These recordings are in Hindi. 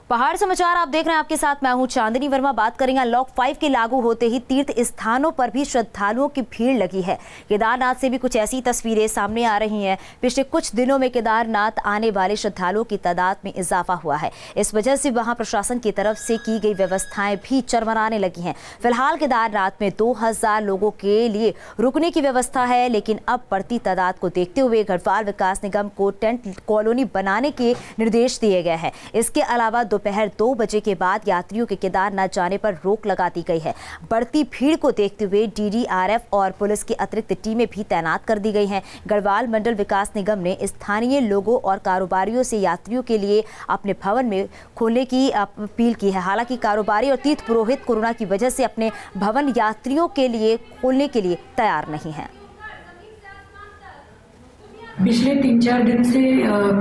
पहाड़ समाचार आप देख रहे हैं, आपके साथ मैं हूं चांदनी वर्मा। बात करेंगे अनलॉक 5 के लागू होते ही तीर्थ स्थानों पर भी श्रद्धालुओं की भीड़ लगी है। केदारनाथ से भी कुछ ऐसी तस्वीरें सामने आ रही हैं। पिछले कुछ दिनों में केदारनाथ आने वाले श्रद्धालुओं की तादाद में इजाफा हुआ है। इस वजह से वहां प्रशासन की तरफ से की गई व्यवस्थाएं भी चरमराने लगी हैं। फिलहाल केदारनाथ में 2000 लोगों के लिए रुकने की व्यवस्था है, लेकिन अब बढ़ती तादाद को देखते हुए गढ़वाल विकास निगम को टेंट कॉलोनी बनाने के निर्देश दिए गए हैं। इसके अलावा दोपहर 2 बजे के बाद यात्रियों के केदारनाथ जाने पर रोक लगा दी गई है। बढ़ती भीड़ को देखते हुए डीडीआरएफ और पुलिस की अतिरिक्त टीमें भी तैनात कर दी गई हैं। गढ़वाल मंडल विकास निगम ने स्थानीय लोगों और कारोबारियों से यात्रियों के लिए अपने भवन में खोलने की अपील की है। हालांकि कारोबारी और तीर्थ पुरोहित कोरोना की वजह से अपने भवन यात्रियों के लिए खोलने के लिए तैयार नहीं है। पिछले 3-4 दिन से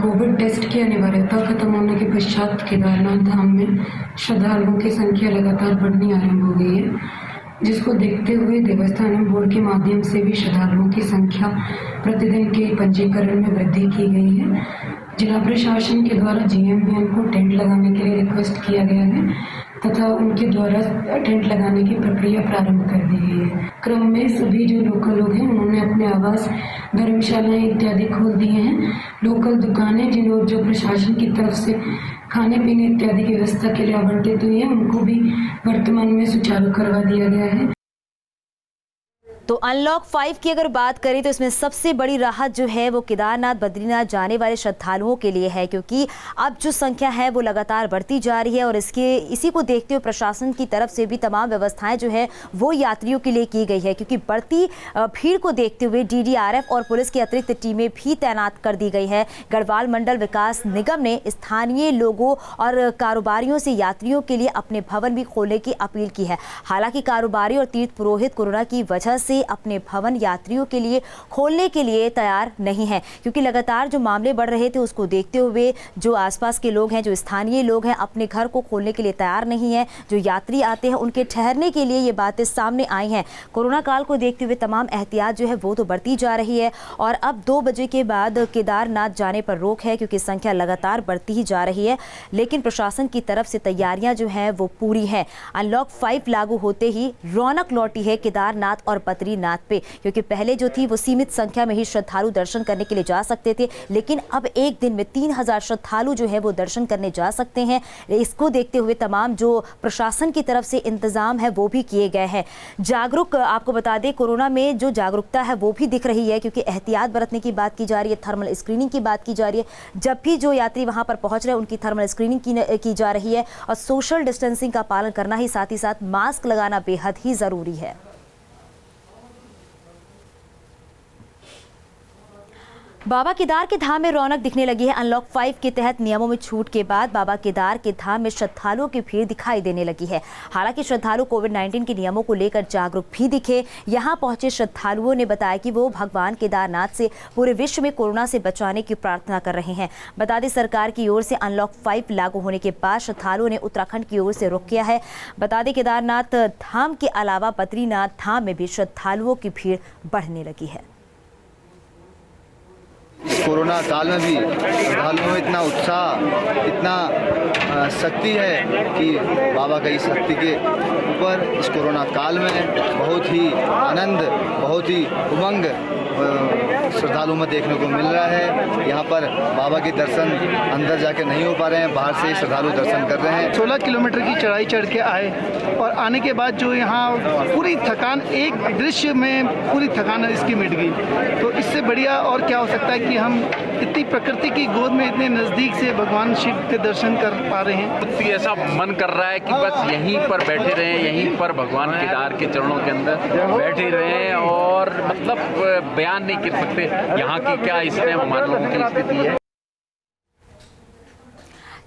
कोविड टेस्ट की अनिवार्यता खत्म होने के पश्चात केदारनाथ धाम में श्रद्धालुओं की संख्या लगातार बढ़नी आरंभ हो गई है, जिसको देखते हुए देवस्थानम बोर्ड के माध्यम से भी श्रद्धालुओं की संख्या प्रतिदिन के पंजीकरण में वृद्धि की गई है। जिला प्रशासन के द्वारा जीएमबीएम को टेंट लगाने के लिए रिक्वेस्ट किया गया है तथा उनके द्वारा टेंट लगाने की प्रक्रिया प्रारंभ कर दी गई है। क्रम में सभी जो लोकल लोग हैं उन्होंने अपने आवास, धर्मशालाएं इत्यादि खोल दिए हैं। लोकल दुकानें जो प्रशासन की तरफ से खाने पीने इत्यादि की व्यवस्था के लिए आवंटित हुई है, उनको भी वर्तमान में सुचारू करवा दिया गया है। तो अनलॉक 5 की अगर बात करें तो इसमें सबसे बड़ी राहत जो है वो केदारनाथ बद्रीनाथ जाने वाले श्रद्धालुओं के लिए है, क्योंकि अब जो संख्या है वो लगातार बढ़ती जा रही है और इसी को देखते हुए प्रशासन की तरफ से भी तमाम व्यवस्थाएं जो है वो यात्रियों के लिए की गई है। क्योंकि बढ़ती भीड़ को देखते हुए डीडीआरएफ और पुलिस की अतिरिक्त टीमें भी तैनात कर दी गई है। गढ़वाल मंडल विकास निगम ने स्थानीय लोगों और कारोबारियों से यात्रियों के लिए अपने भवन भी खोलने की अपील की है। हालांकि कारोबारी और तीर्थ पुरोहित कोरोना की वजह से अपने भवन यात्रियों के लिए खोलने के लिए तैयार नहीं है, क्योंकि लगातार जो मामले बढ़ रहे थे उसको देखते हुए जो आसपास के लोग हैं, जो स्थानीय लोग हैं, अपने घर को खोलने के लिए तैयार नहीं है। जो यात्री आते हैं उनके ठहरने के लिए ये बातें सामने आई हैं। कोरोना काल को देखते हुए तमाम एहतियात जो है वो तो बढ़ती जा रही है और अब 2 बजे के बाद केदारनाथ जाने पर रोक है, क्योंकि संख्या लगातार बढ़ती ही जा रही है। लेकिन प्रशासन की तरफ से तैयारियां जो हैं वो पूरी हैं। अनलॉक 5 लागू होते ही रौनक लौटी है केदारनाथ और बद्रीनाथ पे, क्योंकि पहले जो थी वो सीमित संख्या में ही श्रद्धालु दर्शन करने के लिए जा सकते थे, लेकिन अब एक दिन में 3000 श्रद्धालु जो है वो दर्शन करने जा सकते हैं। इसको देखते हुए तमाम जो प्रशासन की तरफ से इंतजाम है वो भी किए गए हैं। जागरूक, आपको बता दें, कोरोना में जो जागरूकता है वो भी दिख रही है, क्योंकि एहतियात बरतने की बात की जा रही है, थर्मल स्क्रीनिंग की बात की जा रही है। जब भी जो यात्री वहां पर पहुंच रहे हैं उनकी थर्मल स्क्रीनिंग की जा रही है और सोशल डिस्टेंसिंग का पालन करना ही साथ ही साथ मास्क लगाना बेहद ही जरूरी है। बाबा केदार के धाम में रौनक दिखने लगी है। अनलॉक 5 के तहत नियमों में छूट के बाद बाबा केदार के धाम में श्रद्धालुओं की भीड़ दिखाई देने लगी है। हालांकि श्रद्धालु कोविड-19 के नियमों को लेकर जागरूक भी दिखे। यहां पहुंचे श्रद्धालुओं ने बताया कि वो भगवान केदारनाथ से पूरे विश्व में कोरोना से बचाने की प्रार्थना कर रहे हैं। बता दें, सरकार की ओर से अनलॉक 5 लागू होने के बाद श्रद्धालुओं ने उत्तराखंड की ओर से रुख किया है। बता दें, केदारनाथ धाम के अलावा बद्रीनाथ धाम में भी श्रद्धालुओं की भीड़ बढ़ने लगी है। इस कोरोना काल में भी श्रद्धालुओं में इतना उत्साह, इतना शक्ति है कि बाबा का इस शक्ति के ऊपर इस कोरोना काल में बहुत ही आनंद, बहुत ही उमंग श्रद्धालुओं में देखने को मिल रहा है। यहाँ पर बाबा के दर्शन अंदर जाके नहीं हो पा रहे हैं, बाहर से श्रद्धालु दर्शन कर रहे हैं। 16 किलोमीटर की चढ़ाई चढ़ के आए और आने के बाद जो यहाँ पूरी थकान, एक दृश्य में पूरी थकान इसकी मिट गई। तो इससे बढ़िया और क्या हो सकता है कि हम इतनी प्रकृति की गोद में इतने नज़दीक से भगवान शिव के दर्शन कर पा रहे हैं। ऐसा मन कर रहा है कि बस यहीं पर बैठे रहें, यहीं पर भगवान केदार के चरणों के अंदर बैठे रहें और मतलब बयान नहीं कर सकते यहाँ की क्या इस टाइम हमारे लोगों की स्थिति है।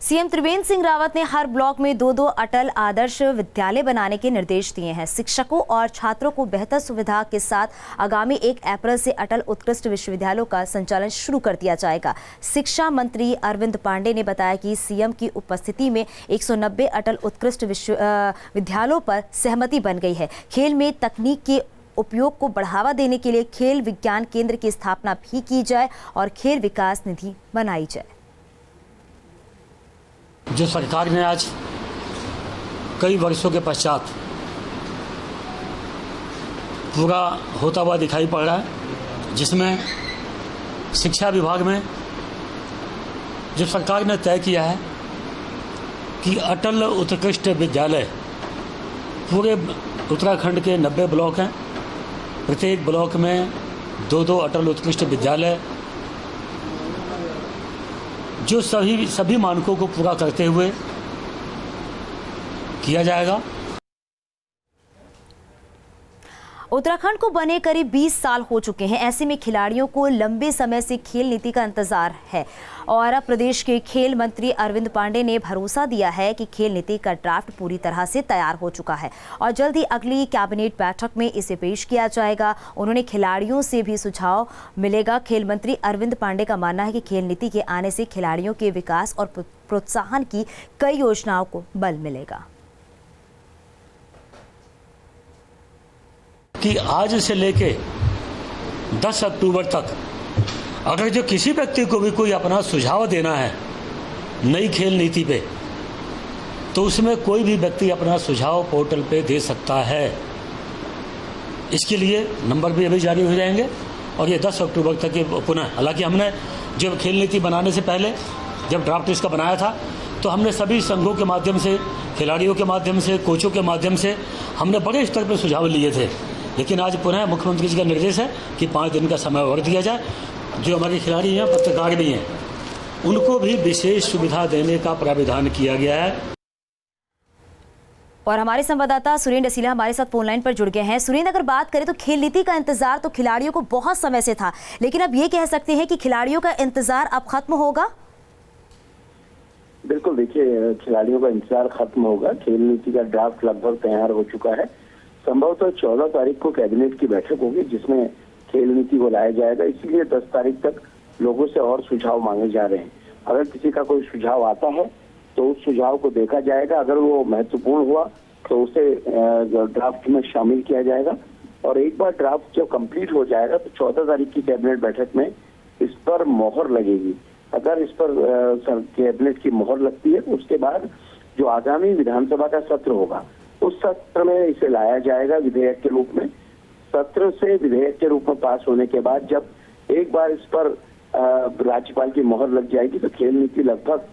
सीएम त्रिवेंद्र सिंह रावत ने हर ब्लॉक में 2-2 अटल आदर्श विद्यालय बनाने के निर्देश दिए हैं। शिक्षकों और छात्रों को बेहतर सुविधा के साथ आगामी 1 अप्रैल से अटल उत्कृष्ट विश्वविद्यालयों का संचालन शुरू कर दिया जाएगा। शिक्षा मंत्री अरविंद पांडे ने बताया कि सीएम की उपस्थिति में 190 अटल उत्कृष्ट विश्वविद्यालयों पर सहमति बन गई है। खेल में तकनीक के उपयोग को बढ़ावा देने के लिए खेल विज्ञान केंद्र की स्थापना भी की जाए और खेल विकास निधि बनाई जाए। जो सरकार ने आज कई वर्षों के पश्चात पूरा होता हुआ दिखाई पड़ रहा है, जिसमें शिक्षा विभाग में जो सरकार ने तय किया है कि अटल उत्कृष्ट विद्यालय पूरे उत्तराखंड के 90 ब्लॉक हैं, प्रत्येक ब्लॉक में 2-2 अटल उत्कृष्ट विद्यालय जो सभी मानकों को पूरा करते हुए किया जाएगा। उत्तराखंड को बने करीब 20 साल हो चुके हैं। ऐसे में खिलाड़ियों को लंबे समय से खेल नीति का इंतजार है और अब प्रदेश के खेल मंत्री अरविंद पांडे ने भरोसा दिया है कि खेल नीति का ड्राफ्ट पूरी तरह से तैयार हो चुका है और जल्द ही अगली कैबिनेट बैठक में इसे पेश किया जाएगा। उन्होंने खिलाड़ियों से भी सुझाव मिलेगा। खेल मंत्री अरविंद पांडे का मानना है कि खेल नीति के आने से खिलाड़ियों के विकास और प्रोत्साहन की कई योजनाओं को बल मिलेगा। कि आज से लेके 10 अक्टूबर तक अगर जो किसी व्यक्ति को भी कोई अपना सुझाव देना है नई खेल नीति पे, तो उसमें कोई भी व्यक्ति अपना सुझाव पोर्टल पे दे सकता है। इसके लिए नंबर भी अभी जारी हो जाएंगे और ये 10 अक्टूबर तक ये पुनः, हालांकि हमने जब खेल नीति बनाने से पहले जब ड्राफ्ट इसका बनाया था तो हमने सभी संघों के माध्यम से, खिलाड़ियों के माध्यम से, कोचों के माध्यम से हमने बड़े स्तर पर सुझाव लिए थे। लेकिन आज पुनः मुख्यमंत्री जी का निर्देश है कि 5 दिन का समय और दिया जाए। जो हमारे खिलाड़ी हैं, पत्रकार भी हैं, उनको भी विशेष सुविधा देने का प्राविधान किया गया है। और हमारे संवाददाता सुरेंद्र असीला हमारे साथ फोन लाइन पर जुड़ गए हैं। सुरेंद्र, अगर बात करें तो खेल नीति का इंतजार तो खिलाड़ियों को बहुत समय से था, लेकिन अब ये कह सकते हैं कि खिलाड़ियों का इंतजार अब खत्म होगा? बिल्कुल, देखिए, खिलाड़ियों का इंतजार खत्म होगा। खेल नीति का ड्राफ्ट लगभग तैयार हो चुका है। संभवतः 14 तारीख को कैबिनेट की बैठक होगी जिसमें खेल नीति को लाया जाएगा। इसीलिए 10 तारीख तक लोगों से और सुझाव मांगे जा रहे हैं। अगर किसी का कोई सुझाव आता है तो उस सुझाव को देखा जाएगा। अगर वो महत्वपूर्ण हुआ तो उसे ड्राफ्ट में शामिल किया जाएगा और एक बार ड्राफ्ट जब कंप्लीट हो जाएगा तो 14 तारीख की कैबिनेट बैठक में इस पर मोहर लगेगी। अगर इस पर कैबिनेट की मोहर लगती है तो उसके बाद जो आगामी विधानसभा का सत्र होगा उस सत्र में इसे लाया जाएगा विधेयक के रूप में। सत्र से विधेयक के रूप में पास होने के बाद जब एक बार इस पर राज्यपाल की मोहर लग जाएगी तो खेल नीति लगभग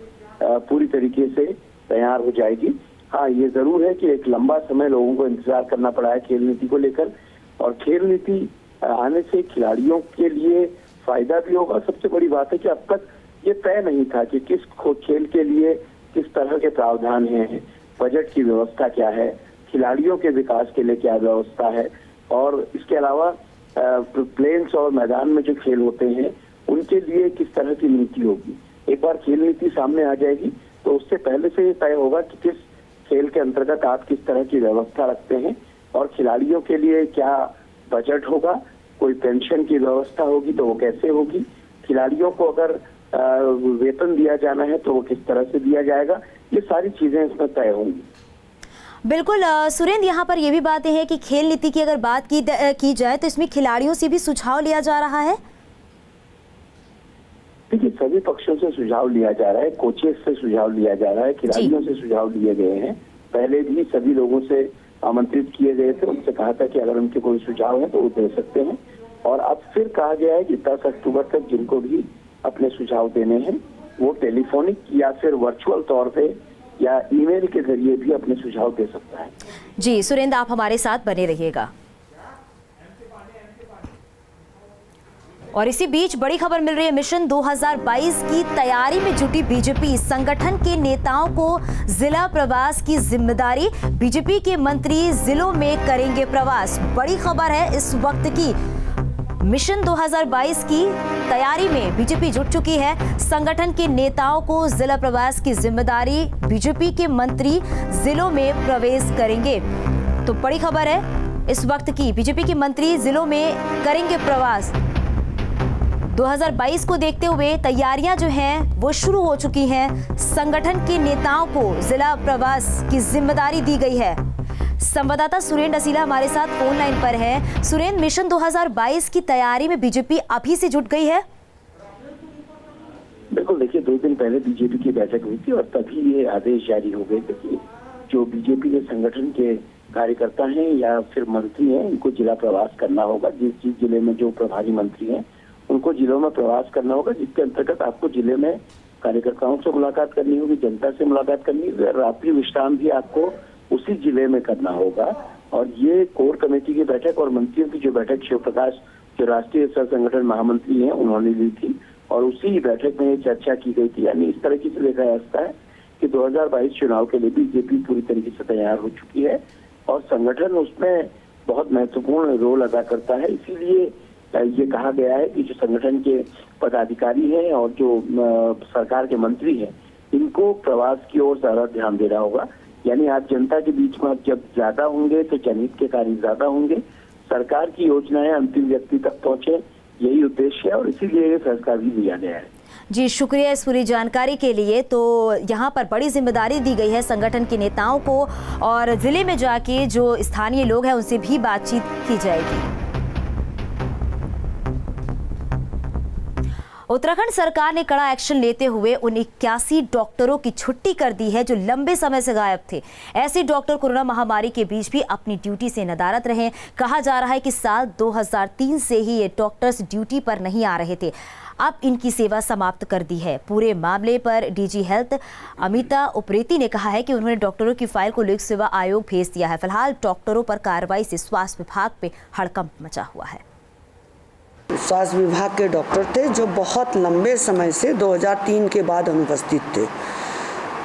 पूरी तरीके से तैयार हो जाएगी। हाँ, ये जरूर है कि एक लंबा समय लोगों को इंतजार करना पड़ा है खेल नीति को लेकर और खेल नीति आने से खिलाड़ियों के लिए फायदा भी होगा। सबसे बड़ी बात है कि अब तक ये तय नहीं था कि किस खेल के लिए किस तरह के प्रावधान हैं, बजट की व्यवस्था क्या है, खिलाड़ियों के विकास के लिए क्या व्यवस्था है और इसके अलावा प्लेन्स और मैदान में जो खेल होते हैं उनके लिए किस तरह की नीति होगी। एक बार खेल नीति सामने आ जाएगी तो उससे पहले से तय होगा कि किस खेल के अंतर्गत आप किस तरह की व्यवस्था रखते हैं और खिलाड़ियों के लिए क्या बजट होगा, कोई पेंशन की व्यवस्था होगी तो वो कैसे होगी, खिलाड़ियों को अगर वेतन दिया जाना है तो वो किस तरह से दिया जाएगा, ये सारी चीजें इसमें तय होंगी। बिल्कुल सुरेंद्र, यहाँ पर यह भी बातें हैं कि खेल नीति की अगर बात की जाए तो इसमें खिलाड़ियों से भी सुझाव लिया जा रहा है। देखिए, सभी पक्षों से सुझाव लिया जा रहा है, कोचेस से सुझाव लिया जा रहा है, खिलाड़ियों से सुझाव लिए गए हैं। पहले भी सभी लोगों से आमंत्रित किए गए थे, उनसे कहा था कि अगर उनके कोई सुझाव है तो वो दे सकते हैं और अब फिर कहा गया है कि 10 अक्टूबर तक जिनको भी अपने सुझाव देने हैं वो टेलीफोनिक या फिर वर्चुअल तौर पे या ईमेल के जरिए भी अपने सुझाव दे सकता है। जी सुरेंद्र, आप हमारे साथ बने रहिएगा। और इसी बीच बड़ी खबर मिल रही है, मिशन 2022 की तैयारी में जुटी बीजेपी। संगठन के नेताओं को जिला प्रवास की जिम्मेदारी, बीजेपी के मंत्री जिलों में करेंगे प्रवास। बड़ी खबर है इस वक्त की। मिशन 2022 की तैयारी में बीजेपी जुट चुकी है। संगठन के नेताओं को जिला प्रवास की जिम्मेदारी, बीजेपी के मंत्री जिलों में प्रवेश करेंगे। तो बड़ी खबर है इस वक्त की, बीजेपी के मंत्री जिलों में करेंगे प्रवास। 2022 को देखते हुए तैयारियां जो हैं वो शुरू हो चुकी हैं। संगठन के नेताओं को जिला प्रवास की जिम्मेदारी दी गई है। संवाददाता सुरेंद्र असीला हमारे साथ फोन लाइन पर है। सुरेंद्र, मिशन 2022 की तैयारी में बीजेपी अभी से जुट गई है? बिल्कुल, देखिए 2 दिन पहले बीजेपी की बैठक हुई थी और तभी ये आदेश जारी हो गए थे कि जो बीजेपी के संगठन के कार्यकर्ता हैं या फिर मंत्री हैं, इनको जिला प्रवास करना होगा। जिस जिले में जो प्रभारी मंत्री हैं उनको जिलों में प्रवास करना होगा, जिसके अंतर्गत आपको जिले में कार्यकर्ताओं से मुलाकात करनी होगी, जनता से मुलाकात करनी होगी और रात्रि विश्राम भी आपको उसी जिले में करना होगा। और ये कोर कमेटी की बैठक और मंत्रियों की जो बैठक शिव प्रकाश जो राष्ट्रीय सह संगठन महामंत्री हैं उन्होंने ली थी और उसी बैठक में ये चर्चा की गई थी। यानी इस तरीके से देखा जा सकता है कि 2022 चुनाव के लिए बीजेपी पूरी तरीके से तैयार हो चुकी है और संगठन उसमें बहुत महत्वपूर्ण रोल अदा करता है। इसीलिए ये कहा गया है कि जो संगठन के पदाधिकारी हैं और जो सरकार के मंत्री हैं, इनको प्रवास की ओर ज्यादा ध्यान देना होगा। यानी आप जनता के बीच में जब ज्यादा होंगे तो जनहित के कार्य ज्यादा होंगे, सरकार की योजनाएं अंतिम व्यक्ति तक पहुंचे, यही उद्देश्य है और इसीलिए ये फैसला भी लिया गया है। जी, शुक्रिया इस पूरी जानकारी के लिए। तो यहाँ पर बड़ी जिम्मेदारी दी गई है संगठन के नेताओं को और जिले में जाके जो स्थानीय लोग हैं उनसे भी बातचीत की जाएगी। उत्तराखंड सरकार ने कड़ा एक्शन लेते हुए उन 81 डॉक्टरों की छुट्टी कर दी है जो लंबे समय से गायब थे। ऐसे डॉक्टर कोरोना महामारी के बीच भी अपनी ड्यूटी से नदारद रहे। कहा जा रहा है कि साल 2003 से ही ये डॉक्टर्स ड्यूटी पर नहीं आ रहे थे, अब इनकी सेवा समाप्त कर दी है। पूरे मामले पर डीजी हेल्थ अमिता उप्रेती ने कहा है कि उन्होंने डॉक्टरों की फाइल को लोक सेवा आयोग भेज दिया है। फिलहाल डॉक्टरों पर कार्रवाई से स्वास्थ्य विभाग पे हड़कंप मचा हुआ है। स्वास्थ्य विभाग के डॉक्टर थे जो बहुत लंबे समय से 2003 के बाद अनुपस्थित थे,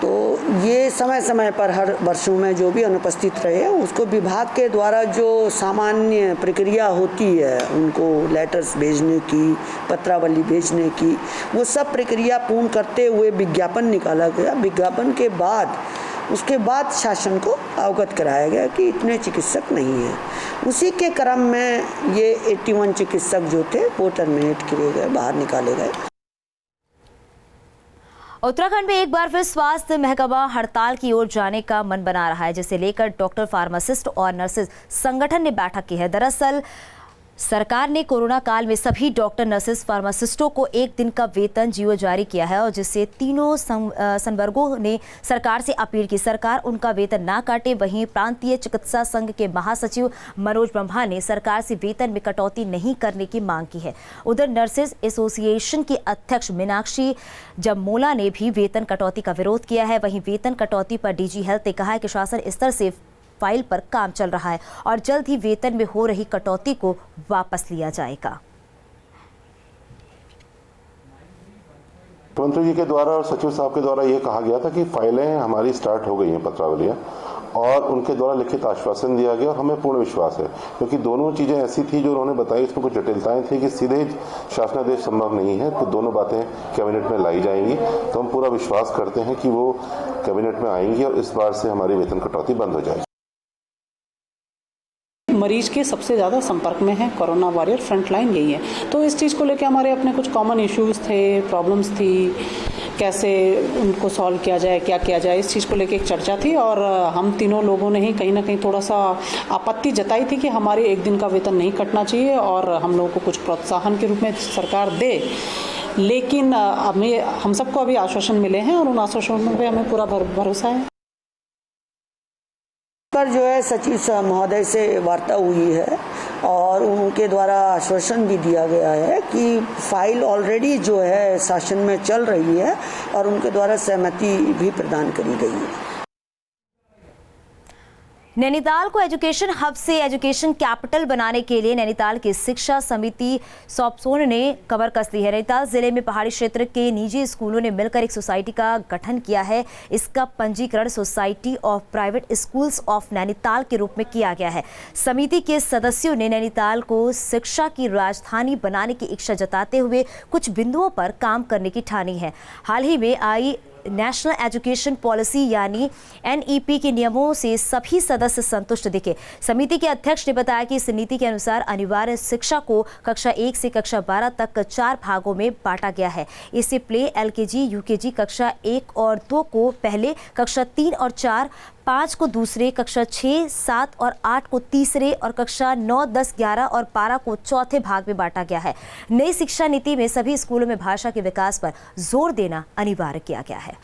तो ये समय समय पर हर वर्षों में जो भी अनुपस्थित रहे उसको विभाग के द्वारा जो सामान्य प्रक्रिया होती है, उनको लेटर्स भेजने की, पत्रावली भेजने की, वो सब प्रक्रिया पूर्ण करते हुए विज्ञापन निकाला गया। विज्ञापन के बाद उसके बाद शासन को अवगत कराया गया कि इतने चिकित्सक नहीं हैं। उसी के क्रम में ये 81 चिकित्सक जो थे वो टर्मिनेट किए गए, बाहर निकाले गए। उत्तराखंड में एक बार फिर स्वास्थ्य महकमा हड़ताल की ओर जाने का मन बना रहा है, जिसे लेकर डॉक्टर, फार्मासिस्ट और नर्सेज संगठन ने बैठक की है। दरअसल सरकार ने कोरोना काल में सभी डॉक्टर, नर्सेज, फार्मासिस्टों को 1 दिन का वेतन जीओ जारी किया है और जिससे तीनों संवर्गों ने सरकार से अपील की सरकार उनका वेतन ना काटे। वहीं प्रांतीय चिकित्सा संघ के महासचिव मनोज ब्रह्मा ने सरकार से वेतन में कटौती नहीं करने की मांग की है। उधर नर्सेज एसोसिएशन की अध्यक्ष मीनाक्षी जम्मोला ने भी वेतन कटौती का विरोध किया है। वहीं वेतन कटौती पर डीजी हेल्थ ने कहा है कि शासन स्तर से फाइल पर काम चल रहा है और जल्द ही वेतन में हो रही कटौती को वापस लिया जाएगा। मुख्यमंत्री जी के द्वारा और सचिव साहब के द्वारा ये कहा गया था कि फाइलें हमारी स्टार्ट हो गई हैं, पत्रावलियां, और उनके द्वारा लिखित आश्वासन दिया गया और हमें पूर्ण विश्वास है, क्योंकि दोनों चीजें ऐसी थी जो उन्होंने बताई, इसमें कुछ जटिलताएं थी कि सीधे शासनादेश संभव नहीं है, तो दोनों बातें कैबिनेट में लाई जाएंगी। तो हम पूरा विश्वास करते हैं कि वो कैबिनेट में आएंगी और इस बार से हमारी वेतन कटौती बंद हो जाएगी। मरीज के सबसे ज़्यादा संपर्क में है कोरोना वॉरियर, फ्रंट लाइन यही है। तो इस चीज़ को लेकर हमारे अपने कुछ कॉमन इश्यूज थे, प्रॉब्लम्स थी, कैसे उनको सॉल्व किया जाए, क्या किया जाए, इस चीज़ को लेकर एक चर्चा थी और हम तीनों लोगों ने ही कहीं ना कहीं थोड़ा सा आपत्ति जताई थी कि हमारे 1 दिन का वेतन नहीं कटना चाहिए और हम लोगों को कुछ प्रोत्साहन के रूप में सरकार दे। लेकिन हम सबको अभी आश्वासन मिले हैं और उन आश्वासनों पर हमें पूरा भरोसा है। पर जो है सचिव महोदय से वार्ता हुई है और उनके द्वारा आश्वासन भी दिया गया है कि फाइल ऑलरेडी जो है शासन में चल रही है और उनके द्वारा सहमति भी प्रदान करी गई है। नैनीताल को एजुकेशन हब से एजुकेशन कैपिटल बनाने के लिए नैनीताल की शिक्षा समिति सॉप्सोन ने कमर कस ली है। नैनीताल जिले में पहाड़ी क्षेत्र के निजी स्कूलों ने मिलकर एक सोसाइटी का गठन किया है। इसका पंजीकरण society of private schools of Nainital के रूप में किया गया है। समिति के सदस्यों ने नैनीताल को शिक्षा की राजधानी बनाने की इच्छा जताते हुए कुछ बिंदुओं पर काम करने की ठानी है। हाल ही में आई नेशनल एजुकेशन पॉलिसी यानी NEP के नियमों से सभी सदस्य संतुष्ट दिखे। समिति के अध्यक्ष ने बताया कि इस नीति के अनुसार अनिवार्य शिक्षा को कक्षा 1 से कक्षा 12 तक 4 भागों में बांटा गया है। इससे प्ले, LKG, UKG कक्षा 1 और 2 को पहले, कक्षा 3 और 4 5 को दूसरे, कक्षा 6, 7 और 8 को तीसरे और कक्षा 9, 10, 11 और 12 को चौथे भाग में बांटा गया है। नई शिक्षा नीति में सभी स्कूलों में भाषा के विकास पर जोर देना अनिवार्य किया गया है।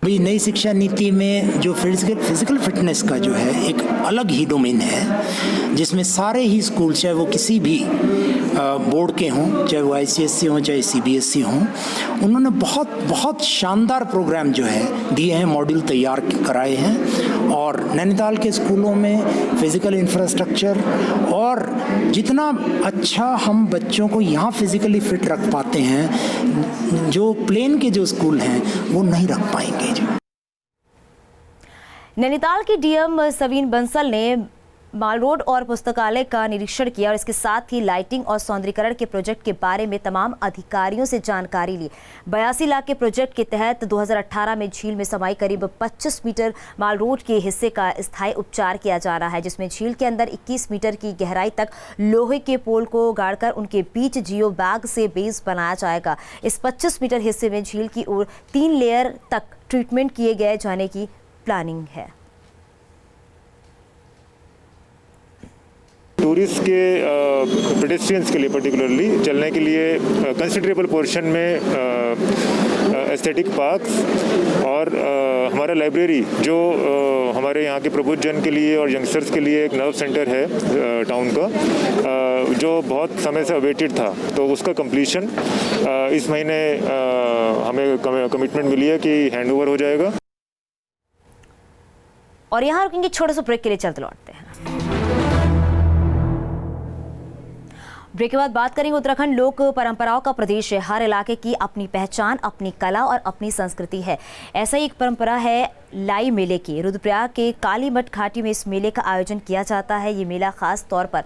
अभी नई शिक्षा नीति में जो फिजिकल फिटनेस का जो है एक अलग ही डोमेन है, जिसमें सारे ही स्कूल, चाहे वो किसी भी बोर्ड के हों, चाहे वो ICSE हों, चाहे CBSE हों, उन्होंने बहुत शानदार प्रोग्राम जो है दिए हैं, मॉड्यूल तैयार कराए हैं। और नैनीताल के स्कूलों में फिजिकल इंफ्रास्ट्रक्चर और जितना अच्छा हम बच्चों को यहाँ फिजिकली फिट रख पाते हैं, जो प्लेन के जो स्कूल हैं वो नहीं रख पाएंगे। नैनीताल की DM सवीन बंसल ने माल रोड और पुस्तकालय का निरीक्षण किया और इसके साथ ही लाइटिंग और सौंदर्यीकरण के प्रोजेक्ट के बारे में तमाम अधिकारियों से जानकारी ली। 82 लाख के प्रोजेक्ट के तहत 2018 में झील में समाई करीब 25 मीटर माल रोड के हिस्से का स्थायी उपचार किया जा रहा है, जिसमें झील के अंदर 21 मीटर की गहराई तक लोहे के पोल को गाड़कर उनके बीच जियो बैग से बेस बनाया जाएगा। इस 25 मीटर हिस्से में झील की ओर 3 लेयर तक ट्रीटमेंट किए गए जाने की प्लानिंग है। टूरिस्ट के पेडेस्ट्रियंस के लिए पर्टिकुलरली चलने के लिए कंसिडरेबल पोर्शन में एस्थेटिक पार्क्स और हमारा लाइब्रेरी जो हमारे यहाँ के प्रबुद्ध जन के लिए और यंगस्टर्स के लिए एक नर्व सेंटर है टाउन का, जो बहुत समय से अवेटेड था, तो उसका कंप्लीशन इस महीने हमें कमिटमेंट मिली है कि हैंडओवर हो जाएगा। और यहाँ रुकेंगे, छोटे से ब्रेक के लिए चलते लौटते हैं। ब्रेक के बाद बात करेंगे। उत्तराखंड लोक परंपराओं का प्रदेश है। हर इलाके की अपनी पहचान, अपनी कला और अपनी संस्कृति है। ऐसा ही एक परंपरा है लाई मेले की। रुद्रप्रयाग के कालीमठ घाटी में इस मेले का आयोजन किया जाता है। ये मेला खास तौर पर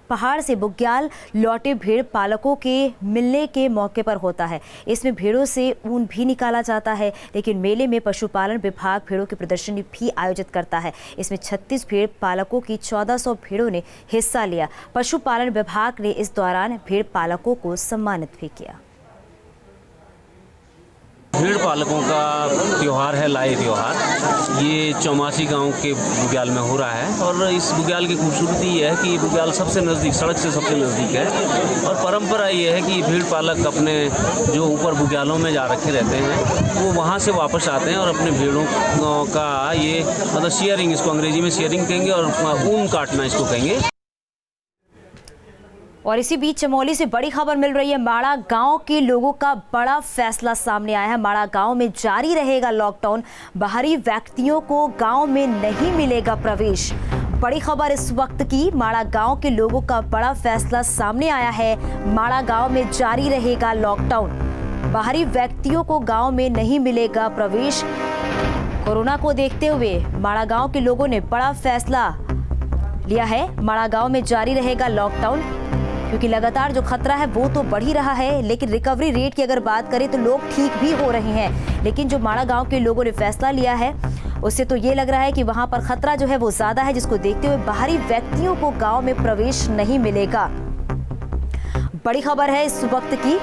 पहाड़ से बुग्याल लौटे भेड़ पालकों के मिलने के मौके पर होता है। इसमें भेड़ों से ऊन भी निकाला जाता है, लेकिन मेले में पशुपालन विभाग भेड़ों की प्रदर्शनी भी आयोजित करता है। इसमें 36 भेड़ पालकों की 1400 भेड़ों ने हिस्सा लिया। पशुपालन विभाग ने इस दौरान भेड़ पालकों को सम्मानित भी किया। भेड़ पालकों का त्यौहार है लाई त्यौहार। ये चौमासी गांव के बुग्याल में हो रहा है और इस बुग्याल की खूबसूरती ये है कि ये बुग्याल सबसे नज़दीक, सड़क से सबसे नज़दीक है। और परंपरा ये है कि भेड़ पालक अपने जो ऊपर बुग्यालों में जा रखे रहते हैं वो वहाँ से वापस आते हैं और अपने भेड़ों का ये मतलब शेयरिंग, इसको अंग्रेजी में शेयरिंग कहेंगे और ऊन काटना इसको कहेंगे। और इसी बीच चमोली से बड़ी खबर मिल रही है। माड़ा गांव के लोगों का बड़ा फैसला सामने आया है। माड़ा गांव में जारी रहेगा लॉकडाउन। बाहरी व्यक्तियों को गांव में नहीं मिलेगा प्रवेश। बड़ी खबर इस वक्त की। माड़ा गांव के लोगों का बड़ा फैसला सामने आया है। माड़ा गांव में जारी रहेगा लॉकडाउन। बाहरी व्यक्तियों को गांव में नहीं मिलेगा प्रवेश। कोरोना को देखते हुए माड़ा गांव के लोगों ने बड़ा फैसला लिया है। माड़ा गांव में जारी रहेगा लॉकडाउन, क्योंकि लगातार जो खतरा है वो तो बढ़ ही रहा है, लेकिन रिकवरी रेट की अगर बात करें तो लोग ठीक भी हो रहे हैं। लेकिन जो माड़ा गांव के लोगों ने फैसला लिया है उससे तो ये लग रहा है कि वहां पर खतरा जो है वो ज्यादा है, जिसको देखते हुए बाहरी व्यक्तियों को गांव में प्रवेश नहीं मिलेगा। बड़ी खबर है इस वक्त की।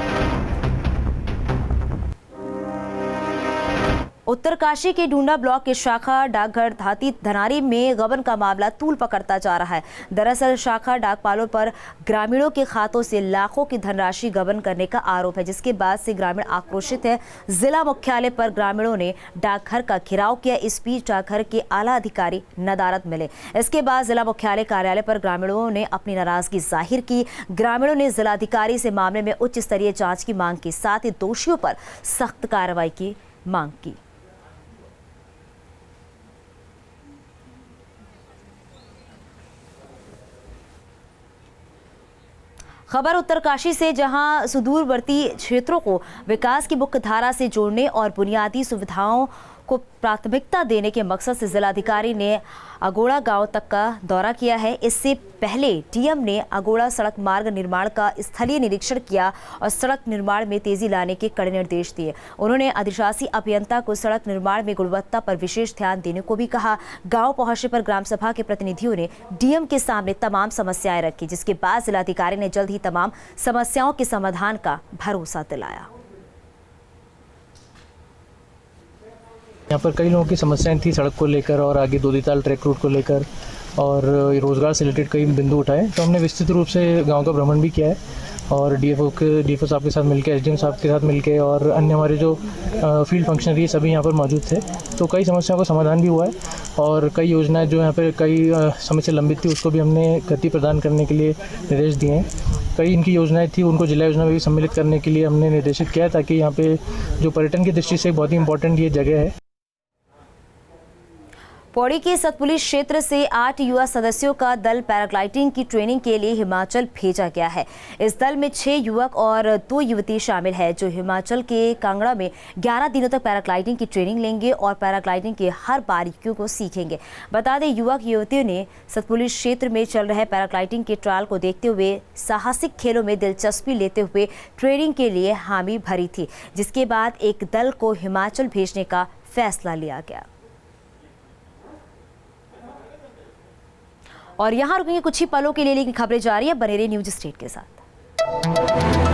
उत्तरकाशी के डूंडा ब्लॉक के शाखा डाकघर धाती धनारी में गबन का मामला तूल पकड़ता जा रहा है। दरअसल शाखा डाकपालों पर ग्रामीणों के खातों से लाखों की धनराशि गबन करने का आरोप है, जिसके बाद से ग्रामीण आक्रोशित है। जिला मुख्यालय पर ग्रामीणों ने डाकघर का घेराव किया। इस बीच डाकघर के आला अधिकारी नदारद मिले। इसके बाद जिला मुख्यालय कार्यालय पर ग्रामीणों ने अपनी नाराजगी जाहिर की। ग्रामीणों ने जिलाधिकारी से मामले में उच्च स्तरीय जाँच की मांग की, साथ ही दोषियों पर सख्त कार्रवाई की मांग की। खबर उत्तरकाशी से, जहां सुदूरवर्ती क्षेत्रों को विकास की मुख्य धारा से जोड़ने और बुनियादी सुविधाओं को प्राथमिकता देने के मकसद से जिलाधिकारी ने अगोड़ा गांव तक का दौरा किया है। इससे पहले डीएम ने अगोड़ा सड़क मार्ग निर्माण का स्थलीय निरीक्षण किया और सड़क निर्माण में तेजी लाने के कड़े निर्देश दिए। उन्होंने अधिशासी अभियंता को सड़क निर्माण में गुणवत्ता पर विशेष ध्यान देने को भी कहा। गांव पहुंचने पर ग्राम सभा के प्रतिनिधियों ने डीएम के सामने तमाम समस्याएं रखी, जिसके बाद जिलाधिकारी ने जल्द ही तमाम समस्याओं के समाधान का भरोसा दिलाया। यहाँ पर कई लोगों की समस्याएं थी सड़क को लेकर और आगे दोदीताल ट्रैक रूट को लेकर और रोज़गार से रिलेटेड कई बिंदु उठाए। तो हमने विस्तृत रूप से गांव का भ्रमण भी किया है और डीएफओ साहब के साथ मिलकर, एसडीएम साहब के साथ मिलकर और अन्य हमारे जो फील्ड फंक्शनरी सभी यहाँ पर मौजूद थे। तो कई समस्याओं का समाधान भी हुआ है और कई योजनाएं जो यहाँ पर कई समय से लंबित थी उसको भी हमने गति प्रदान करने के लिए निर्देश दिए हैं। कई इनकी योजनाएं थी उनको जिला योजना में भी सम्मिलित करने के लिए हमने निर्देशित किया ताकि यहाँ पे जो पर्यटन की दृष्टि से बहुत ही इंपॉर्टेंट ये जगह है। पौड़ी के सतपुली क्षेत्र से 8 युवा सदस्यों का दल पैराग्लाइडिंग की ट्रेनिंग के लिए हिमाचल भेजा गया है। इस दल में 6 युवक और 2 युवती शामिल है जो हिमाचल के कांगड़ा में 11 दिनों तक पैराग्लाइडिंग की ट्रेनिंग लेंगे और पैराग्लाइडिंग के हर बारीकियों को सीखेंगे। बता दें युवक युवतियों ने सतपुली क्षेत्र में चल रहे पैराग्लाइडिंग के ट्रायल को देखते हुए साहसिक खेलों में दिलचस्पी लेते हुए ट्रेनिंग के लिए हामी भरी थी, जिसके बाद एक दल को हिमाचल भेजने का फैसला लिया गया। और यहाँ रुकेंगे कुछ ही पलों के लिए, लेकिन खबरें जारी है। बने रहिए न्यूज़ स्टेट के साथ।